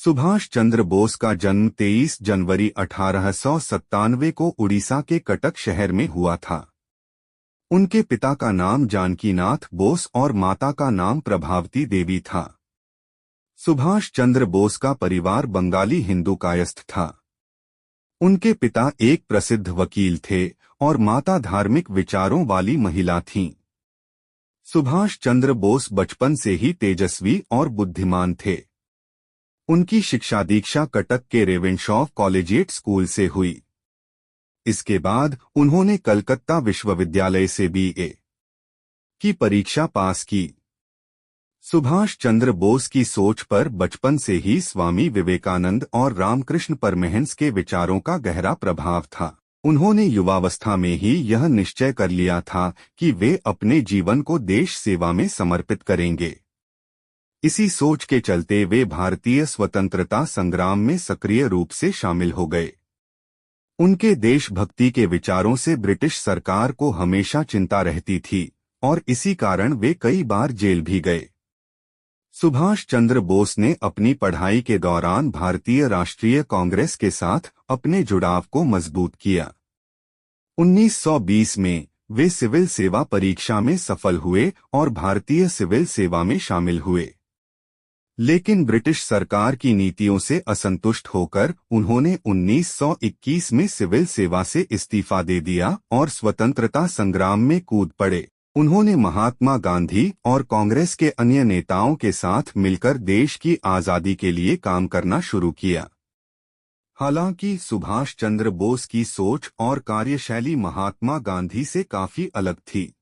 सुभाष चंद्र बोस का जन्म 23 जनवरी 1897 को उड़ीसा के कटक शहर में हुआ था। उनके पिता का नाम जानकीनाथ बोस और माता का नाम प्रभावती देवी था। सुभाष चंद्र बोस का परिवार बंगाली हिंदू कायस्थ था। उनके पिता एक प्रसिद्ध वकील थे और माता धार्मिक विचारों वाली महिला थीं। सुभाष चंद्र बोस बचपन से ही तेजस्वी और बुद्धिमान थे। उनकी शिक्षा दीक्षा कटक के रेवेनशॉ कॉलेजिएट स्कूल से हुई। इसके बाद उन्होंने कलकत्ता विश्वविद्यालय से बीए की परीक्षा पास की। सुभाष चंद्र बोस की सोच पर बचपन से ही स्वामी विवेकानंद और रामकृष्ण परमहंस के विचारों का गहरा प्रभाव था। उन्होंने युवावस्था में ही यह निश्चय कर लिया था कि वे अपने जीवन को देश सेवा में समर्पित करेंगे। इसी सोच के चलते वे भारतीय स्वतंत्रता संग्राम में सक्रिय रूप से शामिल हो गए। उनके देशभक्ति के विचारों से ब्रिटिश सरकार को हमेशा चिंता रहती थी और इसी कारण वे कई बार जेल भी गए। सुभाष चंद्र बोस ने अपनी पढ़ाई के दौरान भारतीय राष्ट्रीय कांग्रेस के साथ अपने जुड़ाव को मजबूत किया। 1920 में वे सिविल सेवा परीक्षा में सफल हुए और भारतीय सिविल सेवा में शामिल हुए। लेकिन ब्रिटिश सरकार की नीतियों से असंतुष्ट होकर उन्होंने 1921 में सिविल सेवा से इस्तीफा दे दिया और स्वतंत्रता संग्राम में कूद पड़े। उन्होंने महात्मा गांधी और कांग्रेस के अन्य नेताओं के साथ मिलकर देश की आज़ादी के लिए काम करना शुरू किया। हालांकि सुभाष चंद्र बोस की सोच और कार्यशैली महात्मा गांधी से काफी अलग थी।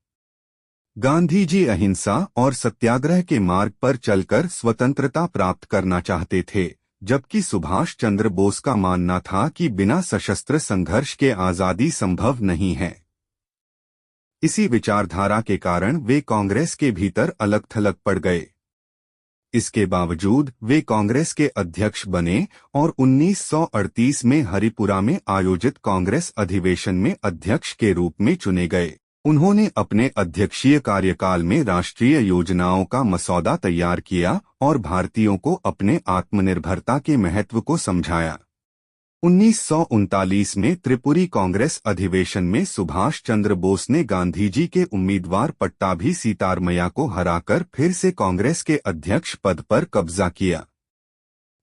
गांधी जी अहिंसा और सत्याग्रह के मार्ग पर चलकर स्वतंत्रता प्राप्त करना चाहते थे, जबकि सुभाष चंद्र बोस का मानना था कि बिना सशस्त्र संघर्ष के आज़ादी संभव नहीं है। इसी विचारधारा के कारण वे कांग्रेस के भीतर अलग थलग पड़ गए। इसके बावजूद वे कांग्रेस के अध्यक्ष बने और 1938 में हरिपुरा में आयोजित कांग्रेस अधिवेशन में अध्यक्ष के रूप में चुने गए। उन्होंने अपने अध्यक्षीय कार्यकाल में राष्ट्रीय योजनाओं का मसौदा तैयार किया और भारतीयों को अपने आत्मनिर्भरता के महत्व को समझाया। 1939 में त्रिपुरी कांग्रेस अधिवेशन में सुभाष चंद्र बोस ने गांधी जी के उम्मीदवार पट्टाभी सीतारमैया को हराकर फिर से कांग्रेस के अध्यक्ष पद पर कब्जा किया।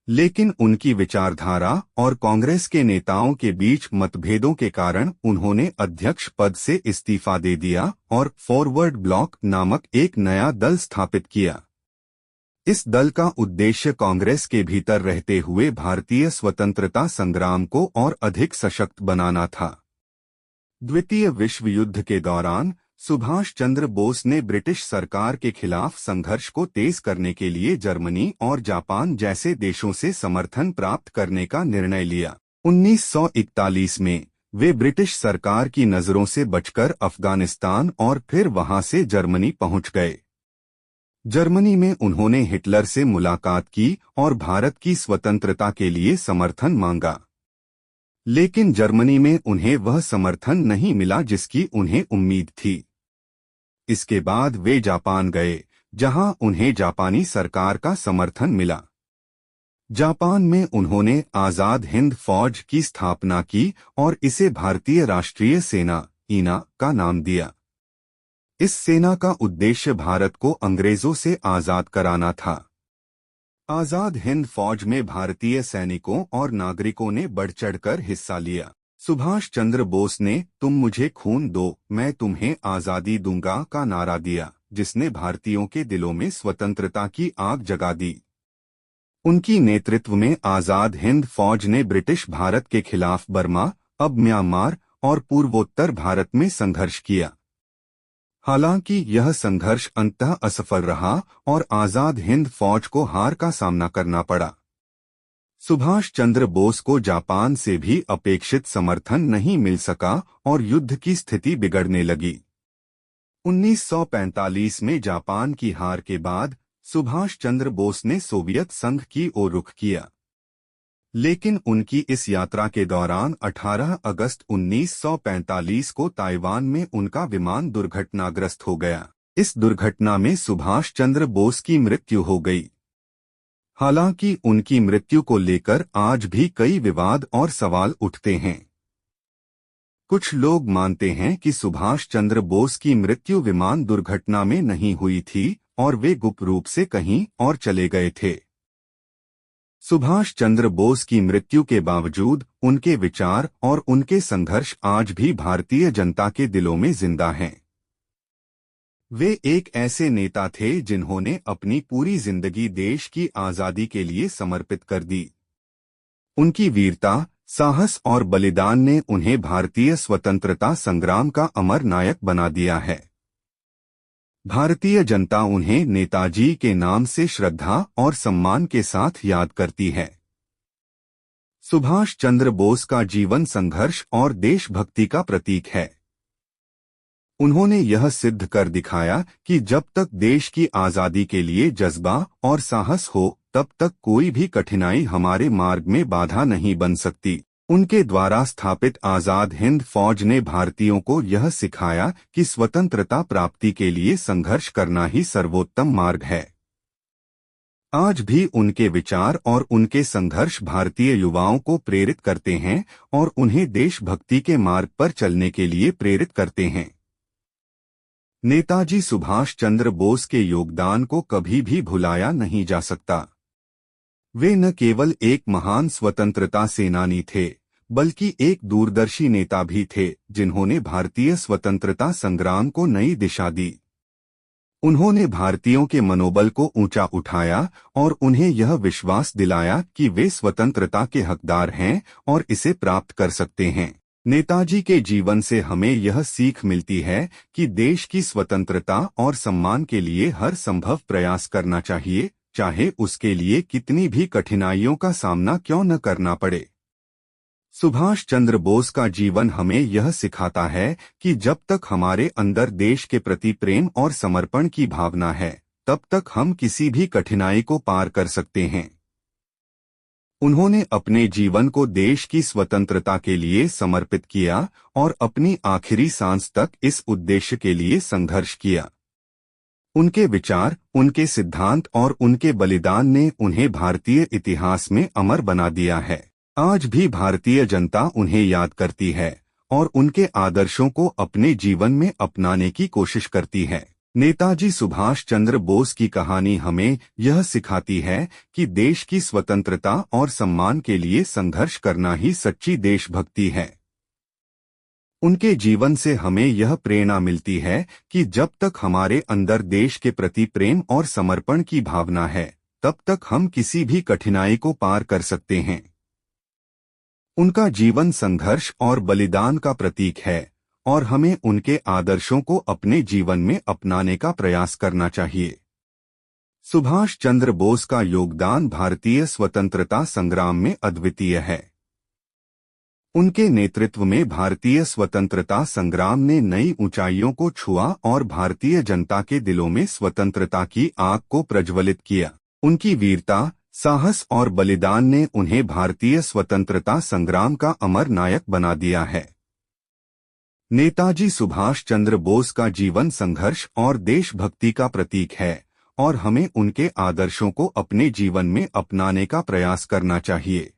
लेकिन उनकी विचारधारा और कांग्रेस के नेताओं के बीच मतभेदों के कारण उन्होंने अध्यक्ष पद से इस्तीफा दे दिया और फॉरवर्ड ब्लॉक नामक एक नया दल स्थापित किया। इस दल का उद्देश्य कांग्रेस के भीतर रहते हुए भारतीय स्वतंत्रता संग्राम को और अधिक सशक्त बनाना था। द्वितीय विश्व युद्ध के दौरान सुभाष चंद्र बोस ने ब्रिटिश सरकार के खिलाफ संघर्ष को तेज करने के लिए जर्मनी और जापान जैसे देशों से समर्थन प्राप्त करने का निर्णय लिया। 1941 में वे ब्रिटिश सरकार की नजरों से बचकर अफगानिस्तान और फिर वहां से जर्मनी पहुंच गए। जर्मनी में उन्होंने हिटलर से मुलाकात की और भारत की स्वतंत्रता के लिए समर्थन मांगा। लेकिन जर्मनी में उन्हें वह समर्थन नहीं मिला जिसकी उन्हें उम्मीद थी। इसके बाद वे जापान गए, जहां उन्हें जापानी सरकार का समर्थन मिला। जापान में उन्होंने आजाद हिंद फौज की स्थापना की और इसे भारतीय राष्ट्रीय सेना (ईना) का नाम दिया। इस सेना का उद्देश्य भारत को अंग्रेजों से आजाद कराना था। आजाद हिंद फौज में भारतीय सैनिकों और नागरिकों ने बढ़ चढ़कर हिस्सा लिया। सुभाष चंद्र बोस ने "तुम मुझे खून दो, मैं तुम्हें आजादी दूंगा" का नारा दिया, जिसने भारतीयों के दिलों में स्वतंत्रता की आग जगा दी। उनकी नेतृत्व में आजाद हिंद फौज ने ब्रिटिश भारत के खिलाफ बर्मा, अब म्यांमार और पूर्वोत्तर भारत में संघर्ष किया। हालांकि यह संघर्ष अंततः असफल रहा और आजाद हिंद फौज को हार का सामना करना पड़ा। सुभाष चंद्र बोस को जापान से भी अपेक्षित समर्थन नहीं मिल सका और युद्ध की स्थिति बिगड़ने लगी। 1945 में जापान की हार के बाद सुभाष चंद्र बोस ने सोवियत संघ की ओर रुख किया। लेकिन उनकी इस यात्रा के दौरान 18 अगस्त 1945 को ताइवान में उनका विमान दुर्घटनाग्रस्त हो गया। इस दुर्घटना में सुभाष चंद्र बोस की मृत्यु हो गई। हालांकि उनकी मृत्यु को लेकर आज भी कई विवाद और सवाल उठते हैं। कुछ लोग मानते हैं कि सुभाष चंद्र बोस की मृत्यु विमान दुर्घटना में नहीं हुई थी और वे गुप्त रूप से कहीं और चले गए थे। सुभाष चंद्र बोस की मृत्यु के बावजूद उनके विचार और उनके संघर्ष आज भी भारतीय जनता के दिलों में जिंदा हैं। वे एक ऐसे नेता थे जिन्होंने अपनी पूरी जिंदगी देश की आजादी के लिए समर्पित कर दी। उनकी वीरता, साहस और बलिदान ने उन्हें भारतीय स्वतंत्रता संग्राम का अमर नायक बना दिया है। भारतीय जनता उन्हें नेताजी के नाम से श्रद्धा और सम्मान के साथ याद करती है। सुभाष चंद्र बोस का जीवन संघर्ष और देशभक्ति का प्रतीक है। उन्होंने यह सिद्ध कर दिखाया कि जब तक देश की आजादी के लिए जज्बा और साहस हो, तब तक कोई भी कठिनाई हमारे मार्ग में बाधा नहीं बन सकती। उनके द्वारा स्थापित आजाद हिंद फौज ने भारतीयों को यह सिखाया कि स्वतंत्रता प्राप्ति के लिए संघर्ष करना ही सर्वोत्तम मार्ग है। आज भी उनके विचार और उनके संघर्ष भारतीय युवाओं को प्रेरित करते हैं और उन्हें देशभक्ति के मार्ग पर चलने के लिए प्रेरित करते हैं। नेताजी सुभाष चंद्र बोस के योगदान को कभी भी भुलाया नहीं जा सकता। वे न केवल एक महान स्वतंत्रता सेनानी थे, बल्कि एक दूरदर्शी नेता भी थे जिन्होंने भारतीय स्वतंत्रता संग्राम को नई दिशा दी। उन्होंने भारतीयों के मनोबल को ऊंचा उठाया और उन्हें यह विश्वास दिलाया कि वे स्वतंत्रता के हकदार हैं और इसे प्राप्त कर सकते हैं। नेताजी के जीवन से हमें यह सीख मिलती है कि देश की स्वतंत्रता और सम्मान के लिए हर संभव प्रयास करना चाहिए, चाहे उसके लिए कितनी भी कठिनाइयों का सामना क्यों न करना पड़े। सुभाष चंद्र बोस का जीवन हमें यह सिखाता है कि जब तक हमारे अंदर देश के प्रति प्रेम और समर्पण की भावना है, तब तक हम किसी भी कठिनाई को पार कर सकते हैं। उन्होंने अपने जीवन को देश की स्वतंत्रता के लिए समर्पित किया और अपनी आखिरी सांस तक इस उद्देश्य के लिए संघर्ष किया। उनके विचार, उनके सिद्धांत और उनके बलिदान ने उन्हें भारतीय इतिहास में अमर बना दिया है। आज भी भारतीय जनता उन्हें याद करती है और उनके आदर्शों को अपने जीवन में अपनाने की कोशिश करती है। नेताजी सुभाष चंद्र बोस की कहानी हमें यह सिखाती है कि देश की स्वतंत्रता और सम्मान के लिए संघर्ष करना ही सच्ची देशभक्ति है। उनके जीवन से हमें यह प्रेरणा मिलती है कि जब तक हमारे अंदर देश के प्रति प्रेम और समर्पण की भावना है, तब तक हम किसी भी कठिनाई को पार कर सकते हैं। उनका जीवन संघर्ष और बलिदान का प्रतीक है और हमें उनके आदर्शों को अपने जीवन में अपनाने का प्रयास करना चाहिए। सुभाष चंद्र बोस का योगदान भारतीय स्वतंत्रता संग्राम में अद्वितीय है। उनके नेतृत्व में भारतीय स्वतंत्रता संग्राम ने नई ऊंचाइयों को छुआ और भारतीय जनता के दिलों में स्वतंत्रता की आग को प्रज्वलित किया। उनकी वीरता, साहस और बलिदान ने उन्हें भारतीय स्वतंत्रता संग्राम का अमर नायक बना दिया है। नेताजी सुभाष चंद्र बोस का जीवन संघर्ष और देशभक्ति का प्रतीक है और हमें उनके आदर्शों को अपने जीवन में अपनाने का प्रयास करना चाहिए।